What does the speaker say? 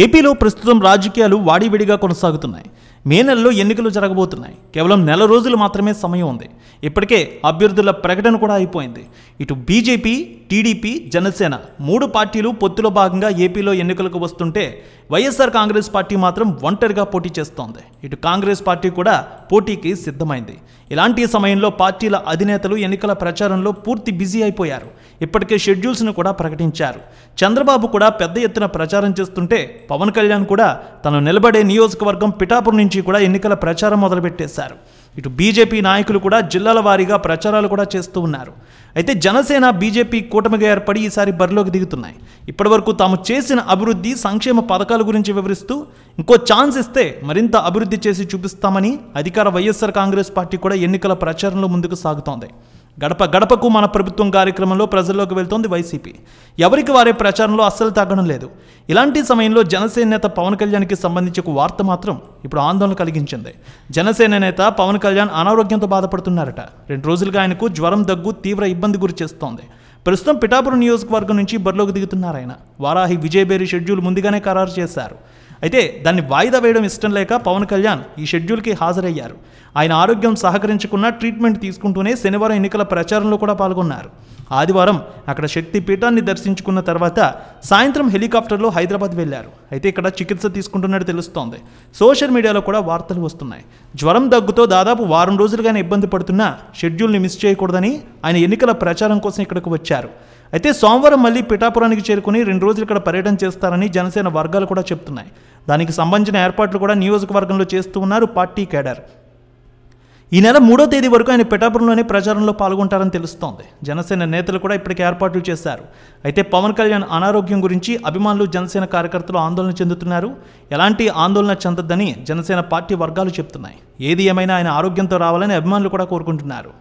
ఏపీలో ప్రస్తుతం రాజకీయాలు వాడివిడిగా కొనసాగుతున్నాయి. మే నెలలో ఎన్నికలు జరగబోతున్నాయి. కేవలం నెల రోజులు మాత్రమే సమయం ఉంది. ఇప్పటికే అభ్యర్థుల ప్రకటన కూడా అయిపోయింది. ఇటు బీజేపీ, టీడీపీ, జనసేన 3 పార్టీలు పొత్తులో భాగంగా ఏపీలో ఎన్నికలకు వస్తుంటే వైఎస్ఆర్ కాంగ్రెస్ పార్టీ మాత్రం ఒంటరిగా పోటీ చేస్తోంది. ఇటు కాంగ్రెస్ పార్టీ కూడా పోటీకి సిద్ధమైంది. ఇలాంటి సమయంలో పార్టీల అధినేతలు ఎన్నికల ప్రచారంలో పూర్తి బిజీ అయిపోయారు. ఇప్పటికే షెడ్యూల్స్ను కూడా ప్రకటించారు. చంద్రబాబు కూడా పెద్ద ఎత్తున ప్రచారం చేస్తుంటే పవన్ కళ్యాణ్ కూడా తను నిలబడే నియోజకవర్గం పిఠాపురం నుంచి కూడా ఎన్నికల ప్రచారం మొదలుపెట్టేశారు. ఇటు బీజేపీ నాయకులు కూడా జిల్లాల వారీగా ప్రచారాలు కూడా చేస్తూ ఉన్నారు. అయితే జనసేన, బీజేపీ కూటమిగా ఏర్పడి ఈసారి బరిలోకి దిగుతున్నాయి. ఇప్పటివరకు తాము చేసిన అభివృద్ధి, సంక్షేమ పథకాల గురించి వివరిస్తూ ఇంకో ఛాన్స్ ఇస్తే మరింత అభివృద్ధి చేసి చూపిస్తామని అధికార వైఎస్ఆర్ కాంగ్రెస్ పార్టీ కూడా ఎన్నికల ప్రచారంలో ముందుకు సాగుతోంది. గడప గడపకు మన ప్రభుత్వం కార్యక్రమంలో ప్రజల్లోకి వెళ్తోంది వైసీపీ. ఎవరికి వారే ప్రచారంలో అస్సలు తగ్గడం లేదు. ఇలాంటి సమయంలో జనసేన నేత పవన్ కళ్యాణ్కి సంబంధించి ఒక వార్త మాత్రం ఇప్పుడు ఆందోళన కలిగించింది. జనసేన నేత పవన్ కళ్యాణ్ అనారోగ్యంతో బాధపడుతున్నారట. 2 రోజులుగా ఆయనకు జ్వరం, దగ్గు తీవ్ర ఇబ్బంది గురి చేస్తోంది. ప్రస్తుతం పిఠాపురం నియోజకవర్గం నుంచి బరిలోకి దిగుతున్నారు ఆయన. వారాహి విజయబేరి షెడ్యూల్ ముందుగానే ఖరారు చేశారు. అయితే దాన్ని వాయిదా వేయడం ఇష్టం లేక పవన్ కళ్యాణ్ ఈ షెడ్యూల్కి హాజరయ్యారు. ఆయన ఆరోగ్యం సహకరించకుండా ట్రీట్మెంట్ తీసుకుంటూనే శనివారం ఎన్నికల ప్రచారంలో కూడా పాల్గొన్నారు. ఆదివారం అక్కడ శక్తి పీఠాన్ని దర్శించుకున్న తర్వాత సాయంత్రం హెలికాప్టర్లో హైదరాబాద్ వెళ్లారు. అయితే ఇక్కడ చికిత్స తీసుకుంటున్నట్టు తెలుస్తోంది. సోషల్ మీడియాలో కూడా వార్తలు వస్తున్నాయి. జ్వరం, దగ్గుతో దాదాపు వారం రోజులుగానే ఇబ్బంది పడుతున్నా షెడ్యూల్ని మిస్ చేయకూడదని ఆయన ఎన్నికల ప్రచారం కోసం ఇక్కడికి వచ్చారు. అయితే సోమవారం మళ్ళీ పిఠాపురానికి చేరుకుని 2 రోజులు ఇక్కడ పర్యటన చేస్తారని జనసేన వర్గాలు కూడా చెప్తున్నాయి. దానికి సంబంధించిన ఏర్పాట్లు కూడా నియోజకవర్గంలో చేస్తూ ఉన్నారు పార్టీ కేడర్. ఈ నెల 3వ తేదీ వరకు ఆయన పిఠాపురంలోనే ప్రచారంలో పాల్గొంటారని తెలుస్తోంది. జనసేన నేతలు కూడా ఇప్పటికే ఏర్పాట్లు చేశారు. అయితే పవన్ కళ్యాణ్ అనారోగ్యం గురించి అభిమానులు, జనసేన కార్యకర్తలు ఆందోళన చెందుతున్నారు. ఎలాంటి ఆందోళన చెందొద్దని జనసేన పార్టీ వర్గాలు చెప్తున్నాయి. ఏది ఏమైనా ఆయన ఆరోగ్యంతో రావాలని అభిమానులు కూడా కోరుకుంటున్నారు.